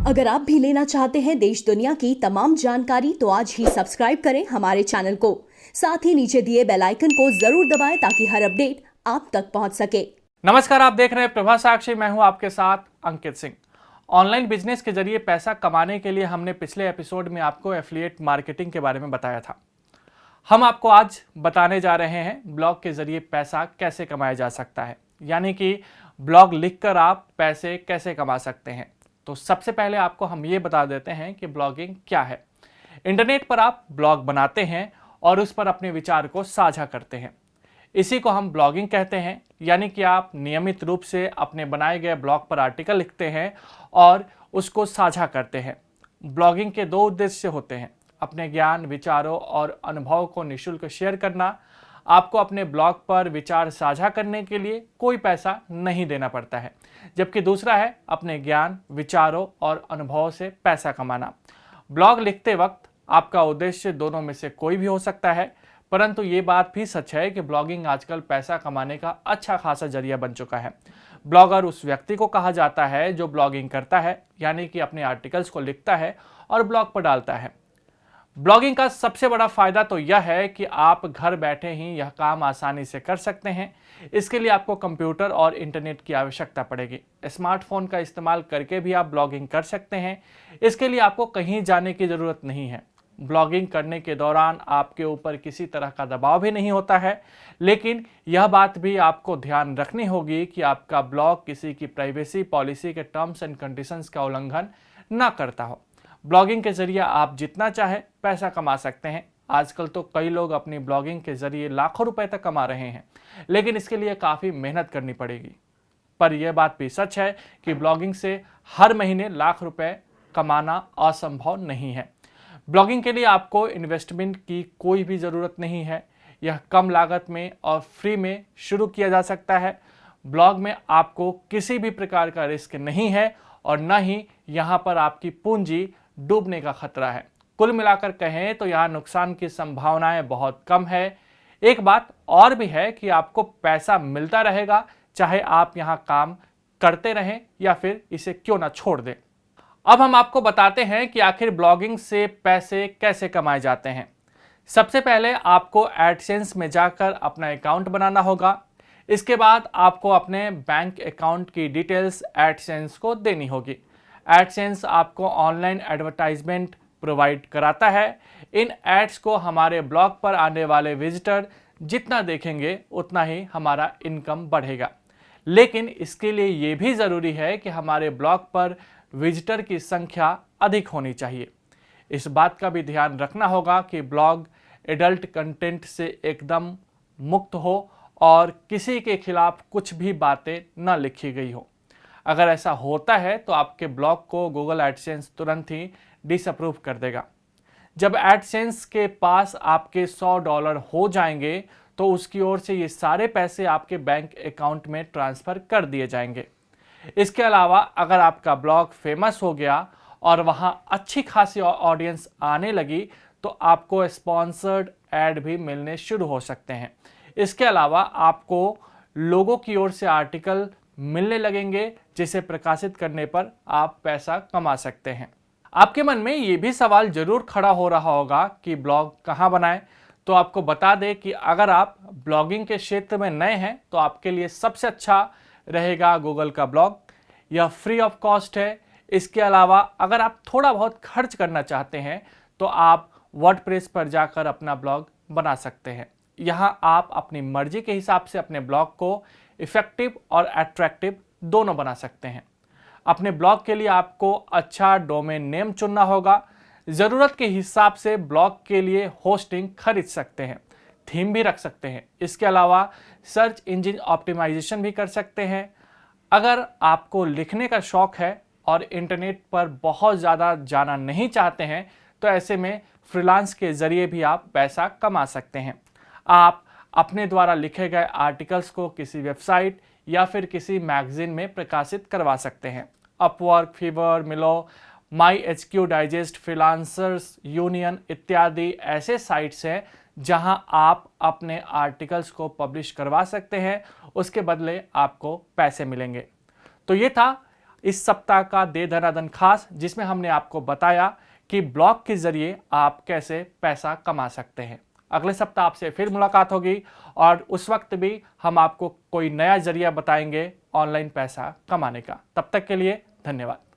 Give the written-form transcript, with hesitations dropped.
अगर आप भी लेना चाहते हैं देश दुनिया की तमाम जानकारी तो आज ही सब्सक्राइब करें हमारे चैनल को। साथ ही नीचे दिए बेल आइकन को जरूर दबाएं ताकि हर अपडेट आप तक पहुंच सके। नमस्कार, आप देख रहे हैं प्रभा साक्षी। मैं हूं आपके साथ अंकित सिंह। ऑनलाइन बिजनेस के जरिए पैसा कमाने के लिए हमने पिछले एपिसोड में आपको एफिलिएट मार्केटिंग के बारे में बताया था। हम आपको आज बताने जा रहे हैं ब्लॉग के जरिए पैसा कैसे कमाया जा सकता है, यानी कि ब्लॉग लिखकर आप पैसे कैसे कमा सकते हैं। तो सबसे पहले आपको हम ये बता देते हैं कि ब्लॉगिंग क्या है। इंटरनेट पर आप ब्लॉग बनाते हैं और उस पर अपने विचार को साझा करते हैं। इसी को हम ब्लॉगिंग कहते हैं, यानी कि आप नियमित रूप से अपने बनाए गए ब्लॉग पर आर्टिकल लिखते हैं और उसको साझा करते हैं। ब्लॉगिंग के दो उद्देश्य होते हैं: अपने ज्ञान, विचारों और अनुभव को निःशुल्क शेयर करना। आपको अपने ब्लॉग पर विचार साझा करने के लिए कोई पैसा नहीं देना पड़ता है। जबकि दूसरा है अपने ज्ञान, विचारों और अनुभवों से पैसा कमाना। ब्लॉग लिखते वक्त आपका उद्देश्य दोनों में से कोई भी हो सकता है, परंतु ये बात भी सच है कि ब्लॉगिंग आजकल पैसा कमाने का अच्छा खासा जरिया बन चुका है। ब्लॉगर उस व्यक्ति को कहा जाता है जो ब्लॉगिंग करता है, यानी कि अपने आर्टिकल्स को लिखता है और ब्लॉग पर डालता है। ब्लॉगिंग का सबसे बड़ा फायदा तो यह है कि आप घर बैठे ही यह काम आसानी से कर सकते हैं। इसके लिए आपको कंप्यूटर और इंटरनेट की आवश्यकता पड़ेगी। स्मार्टफोन का इस्तेमाल करके भी आप ब्लॉगिंग कर सकते हैं। इसके लिए आपको कहीं जाने की ज़रूरत नहीं है। ब्लॉगिंग करने के दौरान आपके ऊपर किसी तरह का दबाव भी नहीं होता है, लेकिन यह बात भी आपको ध्यान रखनी होगी कि आपका ब्लॉग किसी की प्राइवेसी पॉलिसी के टर्म्स एंड कंडीशंस का उल्लंघन ना करता हो। ब्लॉगिंग के जरिए आप जितना चाहे पैसा कमा सकते हैं। आजकल तो कई लोग अपनी ब्लॉगिंग के जरिए लाखों रुपए तक कमा रहे हैं, लेकिन इसके लिए काफ़ी मेहनत करनी पड़ेगी। पर यह बात भी सच है कि ब्लॉगिंग से हर महीने लाख रुपए कमाना असंभव नहीं है। ब्लॉगिंग के लिए आपको इन्वेस्टमेंट की कोई भी ज़रूरत नहीं है। यह कम लागत में और फ्री में शुरू किया जा सकता है। ब्लॉग में आपको किसी भी प्रकार का रिस्क नहीं है और न ही यहाँ पर आपकी पूंजी डूबने का खतरा है। कुल मिलाकर कहें तो यहाँ नुकसान की संभावनाएं बहुत कम है। एक बात और भी है कि आपको पैसा मिलता रहेगा, चाहे आप यहाँ काम करते रहें या फिर इसे क्यों ना छोड़ दें। अब हम आपको बताते हैं कि आखिर ब्लॉगिंग से पैसे कैसे कमाए जाते हैं। सबसे पहले आपको एडसेंस में जाकर अपना अकाउंट बनाना होगा। इसके बाद आपको अपने बैंक अकाउंट की डिटेल्स एडसेंस को देनी होगी। एडसेंस आपको ऑनलाइन एडवर्टाइजमेंट प्रोवाइड कराता है। इन एड्स को हमारे ब्लॉग पर आने वाले विजिटर जितना देखेंगे उतना ही हमारा इनकम बढ़ेगा। लेकिन इसके लिए ये भी ज़रूरी है कि हमारे ब्लॉग पर विजिटर की संख्या अधिक होनी चाहिए। इस बात का भी ध्यान रखना होगा कि ब्लॉग एडल्ट कंटेंट से एकदम मुक्त हो और किसी के खिलाफ कुछ भी बातें न लिखी गई हो। अगर ऐसा होता है तो आपके ब्लॉग को गूगल एडसेंस तुरंत ही डिसअप्रूव कर देगा। जब एडसेंस के पास आपके $100 हो जाएंगे तो उसकी ओर से ये सारे पैसे आपके बैंक अकाउंट में ट्रांसफ़र कर दिए जाएंगे। इसके अलावा अगर आपका ब्लॉग फेमस हो गया और वहाँ अच्छी खासी ऑडियंस आने लगी तो आपको स्पॉन्सर्ड ऐड भी मिलने शुरू हो सकते हैं। इसके अलावा आपको लोगों की ओर से आर्टिकल मिलने लगेंगे जिसे प्रकाशित करने पर आप पैसा कमा सकते हैं। आपके मन में ये भी सवाल जरूर खड़ा हो रहा होगा कि ब्लॉग कहाँ बनाएं। तो आपको बता दें कि अगर आप ब्लॉगिंग के क्षेत्र में नए हैं तो आपके लिए सबसे अच्छा रहेगा गूगल का ब्लॉग। यह फ्री ऑफ कॉस्ट है। इसके अलावा अगर आप थोड़ा बहुत खर्च करना चाहते हैं तो आप वर्डप्रेस पर जाकर अपना ब्लॉग बना सकते हैं। यहाँ आप अपनी मर्जी के हिसाब से अपने ब्लॉग को इफेक्टिव और अट्रैक्टिव दोनों बना सकते हैं। अपने ब्लॉग के लिए आपको अच्छा डोमेन नेम चुनना होगा। ज़रूरत के हिसाब से ब्लॉग के लिए होस्टिंग खरीद सकते हैं, थीम भी रख सकते हैं। इसके अलावा सर्च इंजन ऑप्टिमाइजेशन भी कर सकते हैं। अगर आपको लिखने का शौक है और इंटरनेट पर बहुत ज़्यादा जाना नहीं चाहते हैं तो ऐसे में फ्रीलांस के ज़रिए भी आप पैसा कमा सकते हैं। आप अपने द्वारा लिखे गए आर्टिकल्स को किसी वेबसाइट या फिर किसी मैगजीन में प्रकाशित करवा सकते हैं। अपवर्क, फीवर, मिलो, MyHQ डाइजेस्ट, फ्रीलांसर्स यूनियन इत्यादि ऐसे साइट्स हैं जहां आप अपने आर्टिकल्स को पब्लिश करवा सकते हैं। उसके बदले आपको पैसे मिलेंगे। तो ये था इस सप्ताह का दे धनाधन खास, जिसमें हमने आपको बताया कि ब्लॉग के जरिए आप कैसे पैसा कमा सकते हैं। अगले सप्ताह आपसे फिर मुलाकात होगी और उस वक्त भी हम आपको कोई नया जरिया बताएंगे ऑनलाइन पैसा कमाने का। तब तक के लिए धन्यवाद।